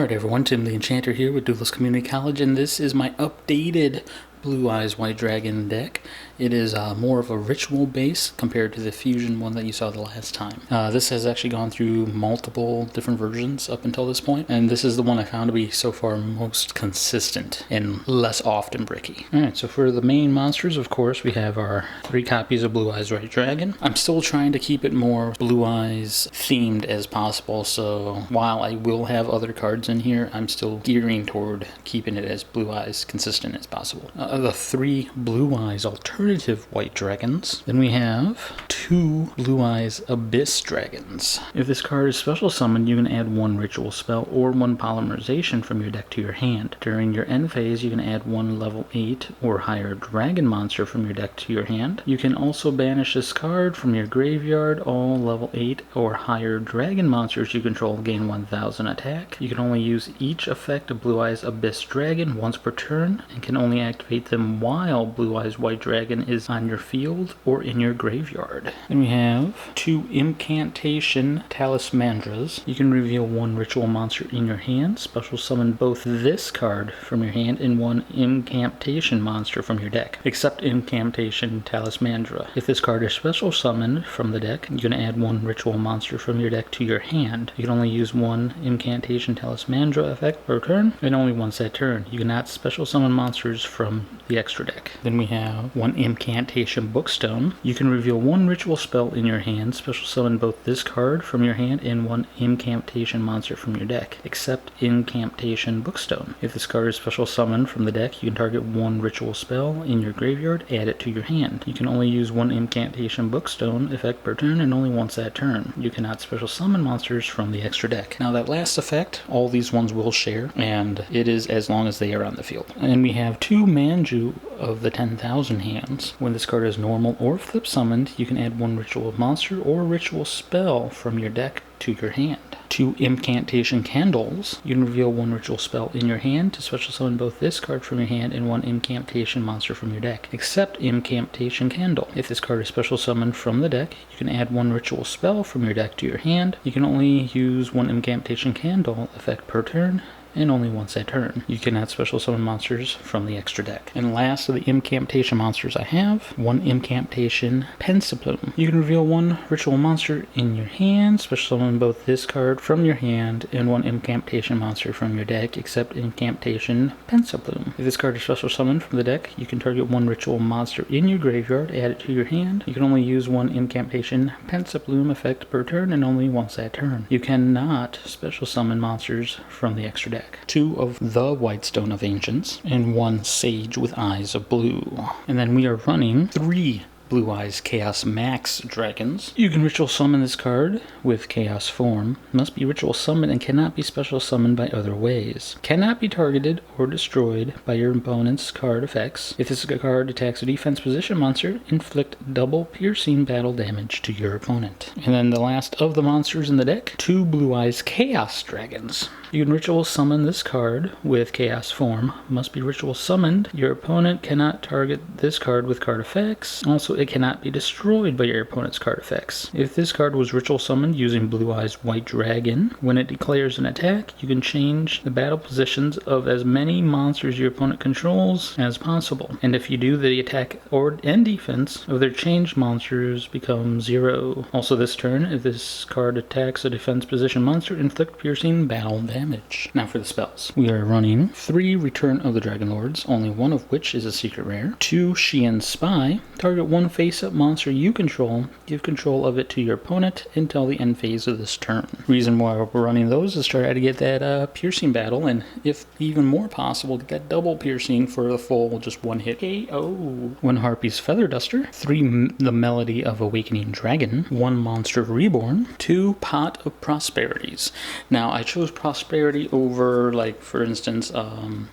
Alright everyone, Tim the Enchanter here with Duelist Community College, and this is my updated Blue Eyes White Dragon deck. It is more of a ritual base compared to the fusion one that you saw the last time. This has actually gone through multiple different versions up until this point, and this is the one I found to be so far most consistent and less often bricky. Alright, so for the main monsters, of course, we have our 3 copies of Blue Eyes White Dragon. I'm still trying to keep it more Blue Eyes themed as possible, so while I will have other cards in here, I'm still gearing toward keeping it as Blue Eyes consistent as possible. The 3 Blue Eyes alternative white dragons. Then we have 2 Blue Eyes Abyss dragons. If this card is special summoned, you can add 1 ritual spell or 1 polymerization from your deck to your hand. During your end phase, you can add 1 level 8 or higher dragon monster from your deck to your hand. You can also banish this card from your graveyard. All level 8 or higher dragon monsters you control gain 1000 attack. You can only use each effect of Blue Eyes Abyss Dragon once per turn and can only activate them while Blue Eyes White Dragon is on your field or in your graveyard. Then we have 2 Incantation Talismandras. You can reveal 1 ritual monster in your hand, special summon both this card from your hand and 1 Incantation monster from your deck, except Incantation Talismandra. If this card is special summoned from the deck, you can add 1 ritual monster from your deck to your hand. You can only use 1 Incantation Talismandra effect per turn, and only once that turn. You cannot special summon monsters from the extra deck. Then we have 1 Incantation Bookstone. You can reveal 1 ritual spell in your hand, special summon both this card from your hand and 1 Incantation monster from your deck, except Incantation Bookstone. If this card is special summoned from the deck, you can target 1 ritual spell in your graveyard, add it to your hand. You can only use 1 Incantation Bookstone effect per turn and only once that turn. You cannot special summon monsters from the extra deck. Now that last effect, all these ones will share, and it is as long as they are on the field. And we have 2 Manju of the 10,000 hands. When this card is normal or flip summoned, you can add 1 ritual monster or ritual spell from your deck to your hand. 2 Incantation Candles. You can reveal 1 ritual spell in your hand to special summon both this card from your hand and 1 Incantation monster from your deck, except Incantation Candle. If this card is special summoned from the deck, you can add 1 ritual spell from your deck to your hand. You can only use 1 Incantation Candle effect per turn, and only once that turn. You cannot special summon monsters from the extra deck. And last of the Incantation monsters I have, 1 Incantation Pensaplume. You can reveal 1 ritual monster in your hand, special summon both this card from your hand and 1 Incantation monster from your deck, except Incantation Pensaplume. If this card is special summoned from the deck, you can target 1 ritual monster in your graveyard, add it to your hand. You can only use 1 Incantation Pensaplume effect per turn and only once that turn. You cannot special summon monsters from the extra deck. 2 of the Whitestone of Ancients, and 1 Sage with Eyes of Blue. And then we are running 3 Blue Eyes Chaos Max Dragons. You can ritual summon this card with Chaos form. Must be ritual summoned and cannot be special summoned by other ways. Cannot be targeted or destroyed by your opponent's card effects. If this card attacks a defense position monster, inflict double piercing battle damage to your opponent. And then the last of the monsters in the deck, 2 Blue Eyes Chaos Dragons. You can ritual summon this card with Chaos form. Must be ritual summoned. Your opponent cannot target this card with card effects. Also, it cannot be destroyed by your opponent's card effects. If this card was ritual summoned using Blue Eyes White Dragon, when it declares an attack, you can change the battle positions of as many monsters your opponent controls as possible. And if you do, the attack and defense of their changed monsters become 0. Also this turn, if this card attacks a defense position monster, inflict piercing battle damage. Now for the spells. We are running 3 Return of the Dragon Lords, only 1 of which is a secret rare. 2 Xian Spy. Target 1 face-up monster you control, give control of it to your opponent until the end phase of this turn. Reason why we're running those is to try to get that piercing battle, and if even more possible, get that double piercing for the full just 1 hit KO. 1 Harpy's Feather Duster. 3 The Melody of Awakening Dragon. 1 Monster Reborn. 2 Pot of Prosperities. Now I chose Prosperity over, like, for instance,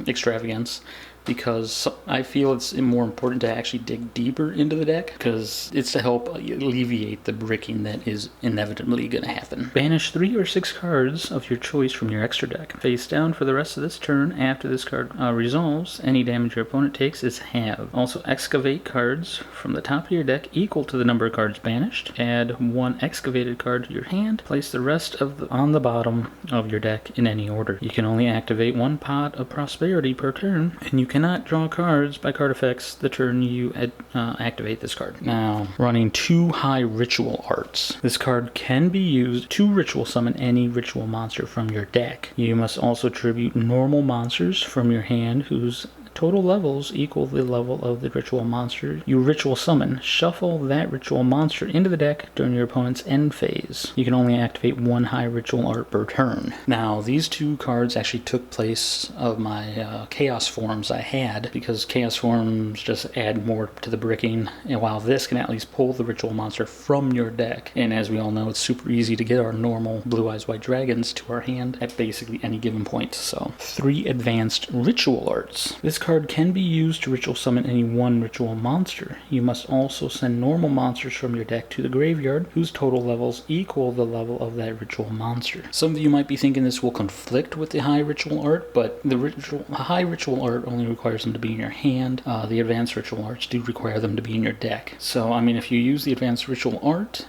Extravagance. because I feel it's more important to actually dig deeper into the deck, because it's to help alleviate the bricking that is inevitably going to happen. Banish 3 or 6 cards of your choice from your extra deck. Face down for the rest of this turn. After this card resolves, any damage your opponent takes is halved. Also, excavate cards from the top of your deck equal to the number of cards banished. Add 1 excavated card to your hand. Place the rest on the bottom of your deck in any order. You can only activate 1 pot of prosperity per turn, and you cannot draw cards by card effects the turn you activate this card. Now, running 2 high ritual arts. This card can be used to ritual summon any ritual monster from your deck. You must also tribute normal monsters from your hand whose total levels equal the level of the ritual monster you ritual summon. Shuffle that ritual monster into the deck during your opponent's end phase. You can only activate 1 high ritual art per turn. Now, these 2 cards actually took place of my chaos forms I had, because chaos forms just add more to the bricking, and while this can at least pull the ritual monster from your deck. And as we all know, it's super easy to get our normal Blue Eyes White Dragons to our hand at basically any given point. So 3 advanced ritual arts. This card can be used to ritual summon any 1 ritual monster. You must also send normal monsters from your deck to the graveyard whose total levels equal the level of that ritual monster. Some of you might be thinking this will conflict with the high ritual art, but the high ritual art only requires them to be in your hand. The advanced ritual arts do require them to be in your deck. So, I mean, if you use the advanced ritual art,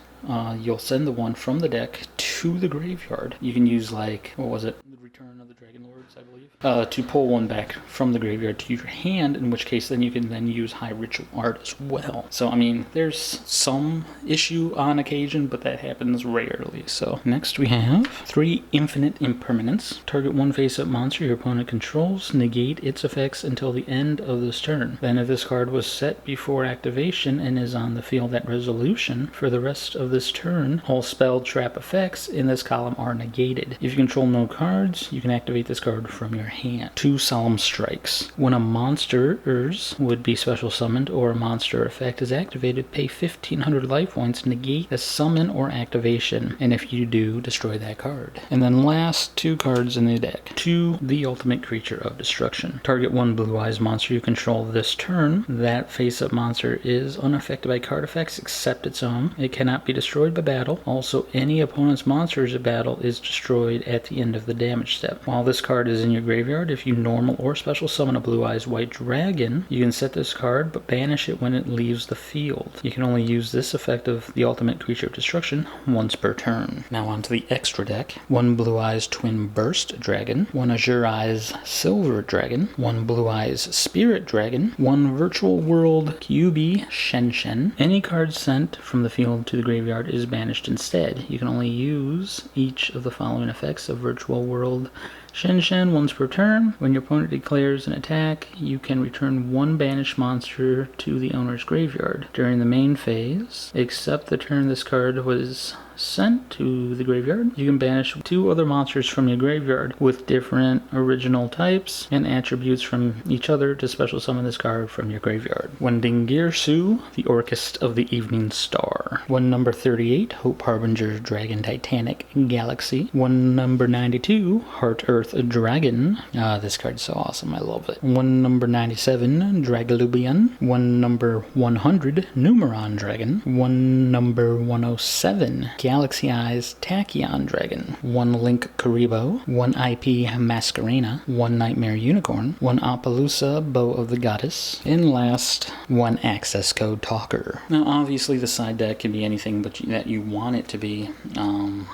you'll send the one from the deck to the graveyard. You can use, like, what was it? The Return of the Dragon Lords, I believe. To pull one back from the graveyard to your hand, in which case then you can then use high ritual art as well. So, I mean, there's some issue on occasion, but that happens rarely. So, next we have 3 infinite impermanence. Target 1 face-up monster your opponent controls. Negate its effects until the end of this turn. Then if this card was set before activation and is on the field at resolution, for the rest of this turn, all spell trap effects in this column are negated. If you control no cards, you can activate this card from your hand. 2 solemn strikes. When a monsters would be special summoned or a monster effect is activated, pay 1,500 life points, negate the summon or activation, and if you do, destroy that card. And then last 2 cards in the deck. 2, the ultimate creature of destruction. Target 1 blue eyes monster you control this turn. That face-up monster is unaffected by card effects except its own. It cannot be destroyed by battle. Also, any opponent's monsters of battle is destroyed at the end of the damage step. While this card is in your graveyard, if you normal or special summon a Blue Eyes White Dragon, you can set this card but banish it when it leaves the field. You can only use this effect of the ultimate creature of destruction once per turn. Now on to the extra deck. 1 Blue Eyes Twin Burst Dragon, 1 Azure Eyes Silver Dragon, 1 Blue Eyes Spirit Dragon, 1 Virtual World QB Shen. Any card sent from the field to the graveyard is banished instead. You can only use each of the following effects of Virtual World Shen once per turn. When your opponent declares an attack, you can return 1 banished monster to the owner's graveyard. During the main phase, except the turn this card was sent to the graveyard, you can banish 2 other monsters from your graveyard with different original types and attributes from each other to special summon this card from your graveyard. 1 Dingir Su, the Orchest of the Evening Star. 1 number 38, Hope Harbinger Dragon Titanic Galaxy. 1 number 92, Heart Earth Dragon. This card's so awesome, I love it. 1 number 97, Dragalubian. 1 number 100, Numeron Dragon. 1 number 107, Galaxy Eyes Tachyon Dragon. 1 Link Karibo. 1 IP Masquerena. 1 Nightmare Unicorn. 1 Appaloosa Bow of the Goddess. And last, 1 Access Code Talker. Now obviously the side deck can be anything but that you want it to be.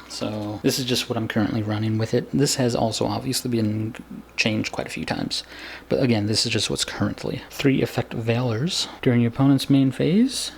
So this is just what I'm currently running with it. This has also obviously been changed quite a few times. But again, this is just what's currently. 3 Effect Valors. During your opponent's main phase,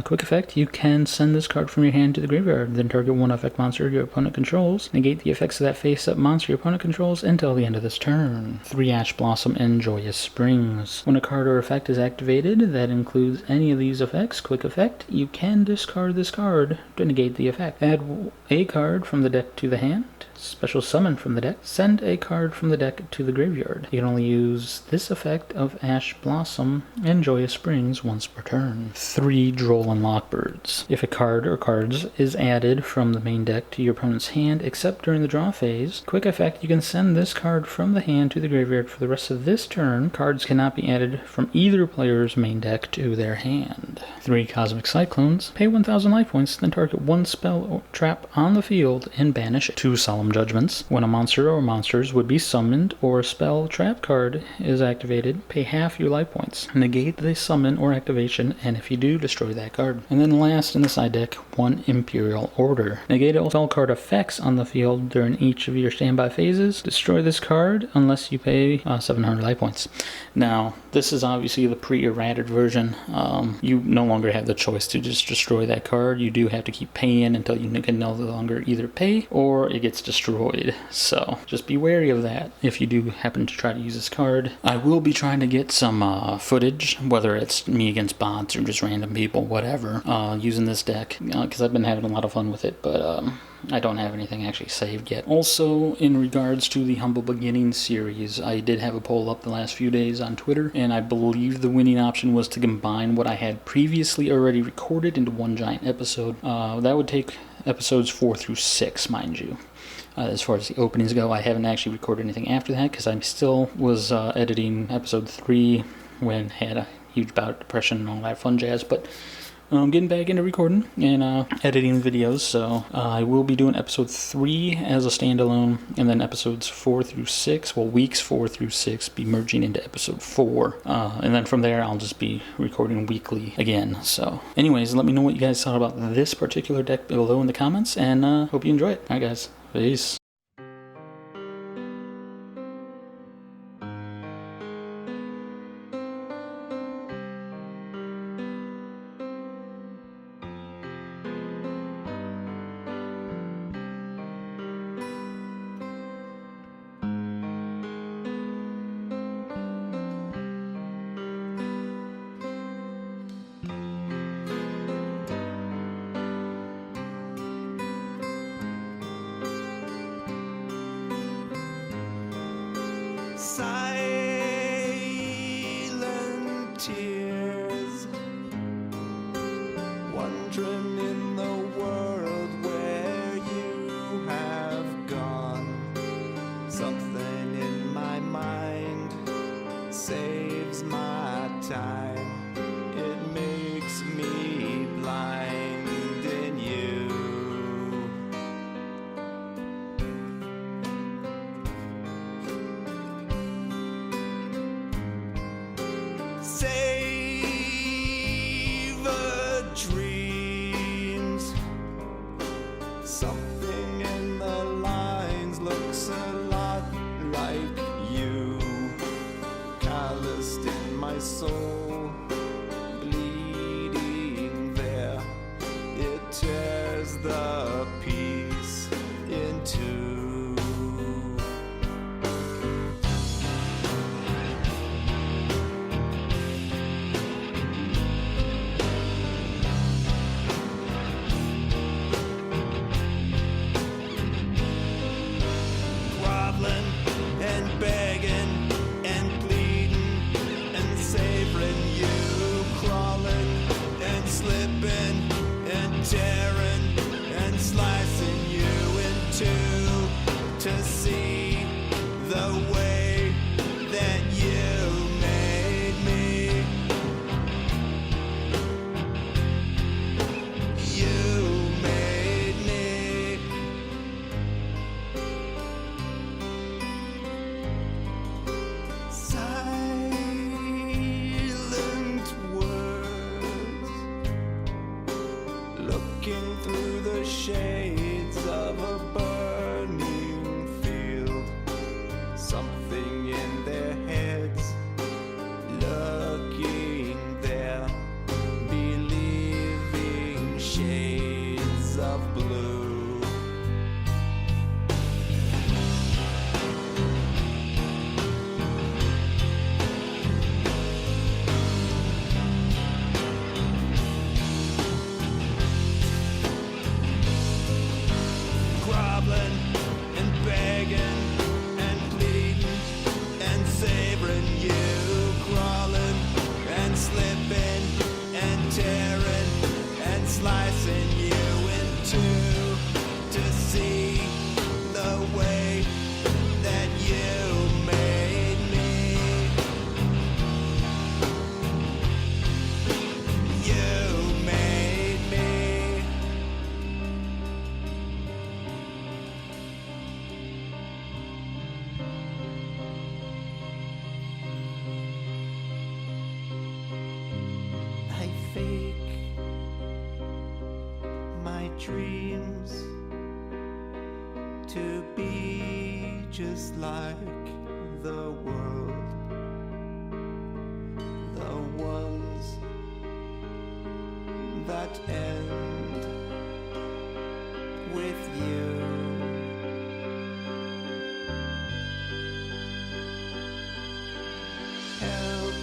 quick effect, you can send this card from your hand to the graveyard, then target 1 effect monster your opponent controls. Negate the effects of that face-up monster your opponent controls until the end of this turn. 3 Ash Blossom and Joyous Springs. When a card or effect is activated that includes any of these effects, quick effect, you can discard this card to negate the effect. Add a card from the deck to the hand. Special summon from the deck. Send a card from the deck to the graveyard. You can only use this effect of Ash Blossom and Joyous Springs once per turn. 3 Droll and Lockbirds. If a card or cards is added from the main deck to your opponent's hand, except during the draw phase, quick effect, you can send this card from the hand to the graveyard for the rest of this turn. Cards cannot be added from either player's main deck to their hand. 3 Cosmic Cyclones. Pay 1,000 life points, then target one spell or trap on the field and banish it. 2 Solemn Judgments. When a monster or monsters would be summoned or a spell trap card is activated, pay half your life points. Negate the summon or activation, and if you do, destroy that card. And then last in the side deck, 1 Imperial Order. Negate all spell card effects on the field during each of your standby phases. Destroy this card unless you pay 700 life points. Now, this is obviously the pre-errated version. You no longer have the choice to just destroy that card. You do have to keep paying until you can no longer either pay or it gets destroyed. So just be wary of that if you do happen to try to use this card. I will be trying to get some footage, whether it's me against bots or just random people, whatever, using this deck, because I've been having a lot of fun with it, but I don't have anything actually saved yet. Also, in regards to the Humble Beginnings series, I did have a poll up the last few days on Twitter, and I believe the winning option was to combine what I had previously already recorded into one giant episode. That would take episodes 4 through 6, mind you. As far as the openings go, I haven't actually recorded anything after that because I still was editing episode 3 when I had a huge bout of depression and all that fun jazz, but I'm getting back into recording and editing videos, so I will be doing episode 3 as a standalone, and then episodes 4 through 6, well, weeks 4 through 6, be merging into episode 4, and then from there I'll just be recording weekly again. So anyways, let me know what you guys thought about this particular deck below in the comments, and hope you enjoy it. Alright guys, peace. Silent tears, wandering in the world where you have gone. Something in my mind saves my time. It makes me blind in you. Savor dreams. Something in the lines looks a lot like you. Calloused in my soul, bleeding there. It tears the piece in two. And begging and pleading and savoring you, crawling and slipping and tearing and slicing you in two to see the way that you made me. You made me. Silent words, looking through the shades of a burning field. Something in their heads, looking there, believing shades of blue. Groveling and begging and pleading just like the world, the ones that end with you. Help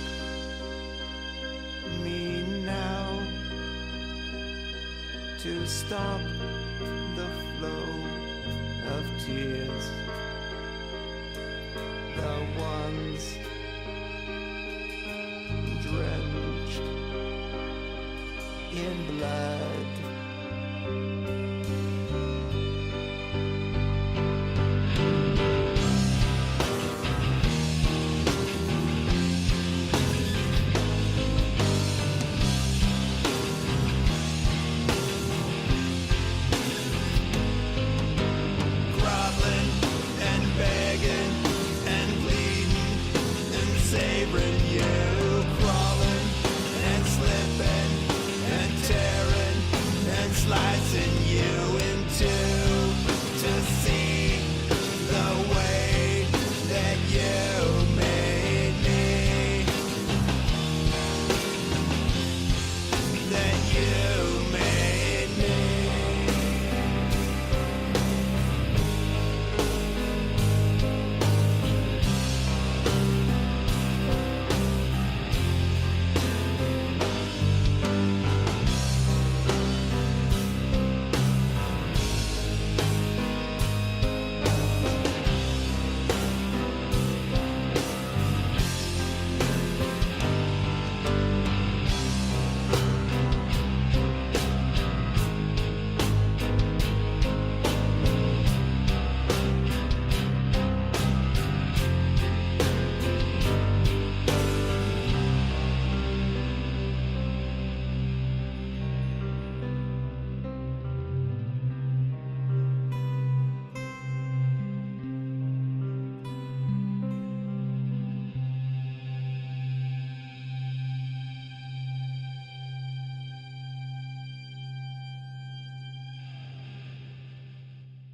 me now to stop the flow of tears.